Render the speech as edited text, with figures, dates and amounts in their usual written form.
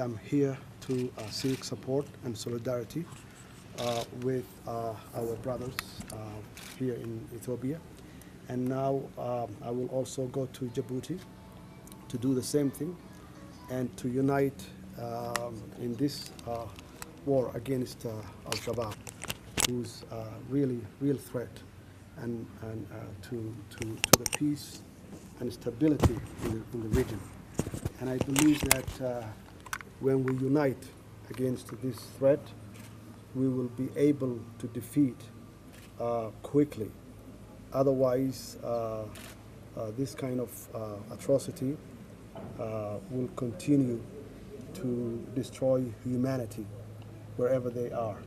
I'm here to seek support and solidarity with our brothers here in Ethiopia. And now I will also go to Djibouti to do the same thing and to unite in this war against Al-Shabaab, who's really real threat and to the peace and stability in the region. And I believe that when we unite against this threat, we will be able to defeat quickly. Otherwise, this kind of atrocity will continue to destroy humanity wherever they are.